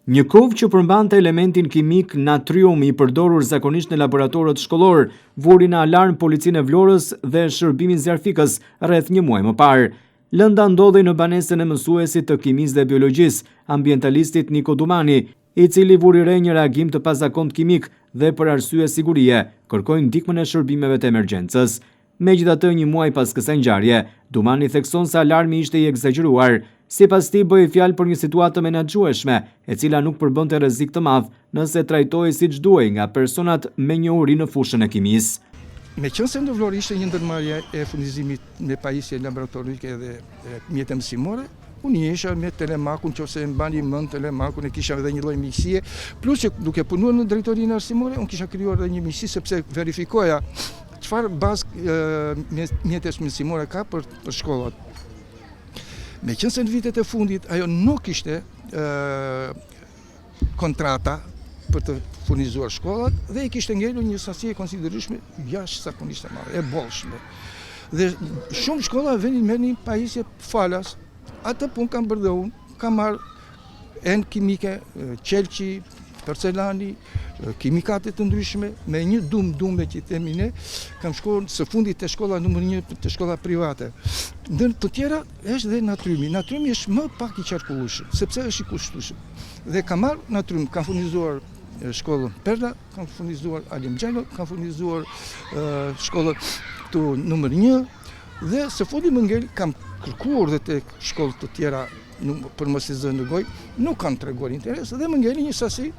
Një kovë që përmbante elementin kimik natrium i përdorur zakonisht në laboratorët shkollor, vuri në alarm policinë e Vlorës dhe shërbimin zjarfikës rreth një muaj më parë. Lënda ndodhi në banesën e mësuesit të kimisë dhe biologjisë, ambientalistit Niko Dumani, i cili vuri re një reagim të pazakont kimik dhe për arsye sigurie kërkoi ndihmën e shërbimeve të emergjencës. Megjithatë, një muaj pas kësaj ngjarje, Dumani thekson se alarmi ishte i egzageruar. Sipas tij bëhej fjalë për një situatë të menaxhueshme, e cila nuk përbënte rrezik të madh nëse trajtohej siç duhej nga personat me njohuri në fushën e kimisë. Meqense në Vlorë ishte një ndërmarrje e furnizimit me pajisje laboratorike dhe mjete mësimore, unë isha me Telemakun, nëse mbani mend Telemakun e kisha edhe një lloj miqësie, plus që duke punuar në drejtorinë arsimore, unë kisha krijuar edhe një miqësi sepse verifikoja çfarë bazë mjetesh mësimore ka për shkollat. Meqense në vitet e fundit ajo nuk ishte kontrata për të furnizuar shkollat dhe i kishte ngelur një sasi e konsiderueshme jashtëzakonisht e madhe, e bollshme. Dhe shumë shkolla merrnin pajisje falas. Atë punë kam bërë dhe unë, kam marrë enë kimike, qelqi, porcelani, kimikate të ndryshme, me një dume që i themi ne, kam shkuar së fundit të shkolla numër 1 të shkolla private. Ndër të tjera është dhe natriumi. Natriumi është më pak i qarkullueshëm, sepse është i kushtueshëm. Dhe kam marrë natrium, kam furnizuar shkollën Perla, kam furnizuar Alim Xhalo, kam furnizuar shkollën këtu numër 1 dhe së fundi më ngel kam kërkuar dhe tek shkollë të tjera për mos i zënë gojë, nuk kanë treguar interes dhe më ngeli një sasi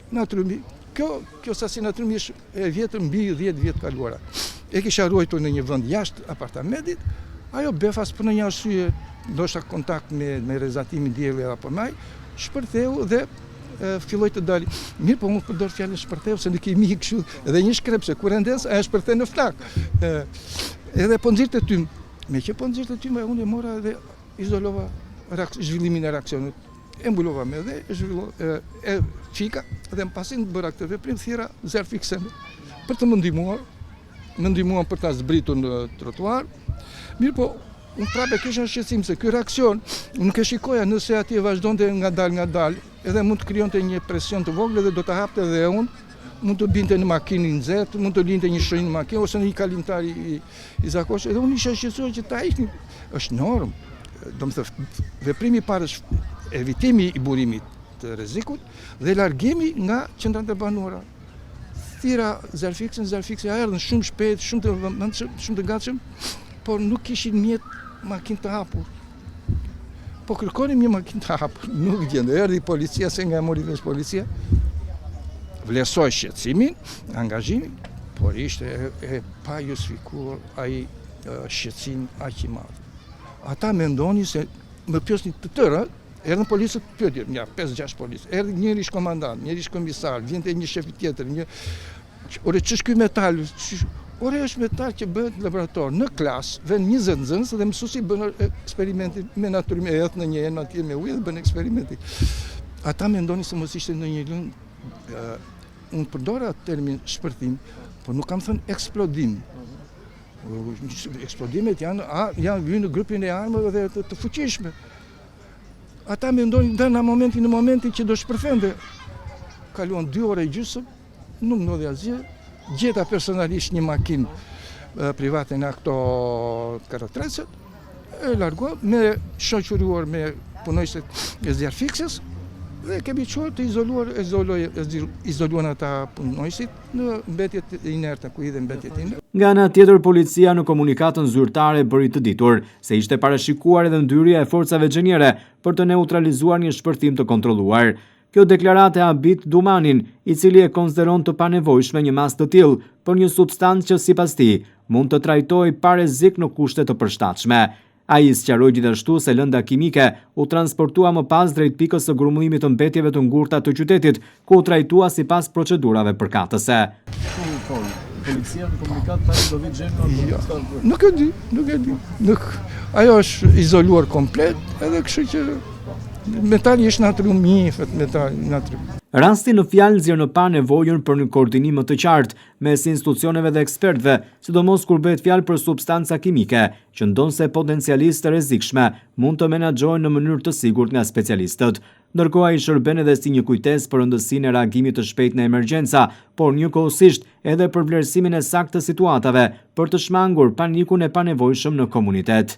natriumi. Kjo sasi natriumi është e vjetër mbi 10 vjet kaluara. E kisha ruajtur në një vend jashtë apartamentit, ajo befas për një arsye, ndoshta kontakt me rrezatimin dielli apo maj, shpërtheu dhe filloi të dalë. Mirë, po unë përdor fjalën shpërtheu se në kimi kështu edhe një shkrepse kur ndes ajo shpërthen në flak. Edhe po nxirte tym. Me që po nxirte tym, unë e mora dhe izolova zhvillimin e reaksionit. E mbulova me dhe e fika dhe më pasin të bëra këtë veprim thira zjarfiksen për të më ndihmuar për ta zbritur në trotuar. Mirë, po unë prapë kisha shqetësim se ky reaksion nuk e shikoja nëse atje vazhdonte ngadal, edhe mund të krijonte një presion të vogël dhe do ta hapte edhe unë, mund të binte në makinë nxehtë, mund të linte një shenjë në makinë ose në një kalimtar i zakonshëm. Edhe unë isha shqetësuar që ta ikni. Është normë. Do të thotë, veprimi i parë është evitimi i burimit të rrezikut dhe largimi nga qendrat e banuara. Thira zjarfikse erdhën shumë shpejt, shumë të gatshëm, por nuk kishin makinë të hapur. Po kërkonim një makinë të hapur, nuk gjende. Erdhi policia, se nga mori vesh policia, vlerësoi shqetësimin, angazhimin, por ishte e pa justifikuar ai shqetësim aq i madh. Ata mendonin se më pyesnin të tërë, erdhën policët pyetjen, ja 5-6 policë. Erdhi njëri ish komandant, njëri ish komisar, vjente një shef tjetër, ore ç'është ky metal? Ore është metal që bëhet në laborator, në klasë, vjen 20 nxënës dhe mësuesi bën eksperimentin me natrium e hedh në një enë atje me ujë dhe bën eksperimentin. Ata mendonin se mos ishte ndonjë lëndë. Unë përdora termin shpërthim, por nuk kam thënë eksplodim. Eksplodimet janë hyrë në grupin e armëve dhe të fuqishme. Ata mendonin në momentin që do shpërthente. Kaluan 2 orë e gjysmë, nuk ndodhi asgjë. Gjeta personalisht një makinë private në ato karatrecet, e largua me shoqëruar me punojësit e zjarfikses dhe kemi çuar të izoluan ata punojësit në mbetjet inerte, ku hidhen mbetjet inerte. Nga ana tjetër, policia në komunikatën zyrtare bëri të ditur se ishte parashikuar edhe ndyrja e forcave xheniere për të neutralizuar një shpërthim të kontrolluar. Kjo deklaratë e habit Dumanin, i cili e konsideron të panevojshme një masë të tillë për një substancë që sipas tij mund të trajtojë pa rrezik në kushte të përshtatshme. Ai sqaroi gjithashtu se lënda kimike u transportua më pas drejt pikës së grumbullimit të mbetjeve të ngurta të qytetit, ku u trajtua sipas procedurave përkatëse. Policia në komunikat tani do vi xhenua. Nuk e di. Ajo është izoluar komplet, edhe kështu që metali është natrium natrium. Rasti në fjalë nxjerr në pa nevojën për një koordinim më të qartë mes institucioneve dhe ekspertëve, sidomos kur bëhet fjalë për substanca kimike që ndonse potencialisht të rrezikshme mund të menaxhohen në mënyrë të sigurt nga specialistët. Ndërkohë ai shërben edhe si një kujtesë për rëndësinë e reagimit të shpejtë në emergjenca, por njëkohësisht edhe për vlerësimin e saktë të situatave për të shmangur panikun e panevojshëm në komunitet.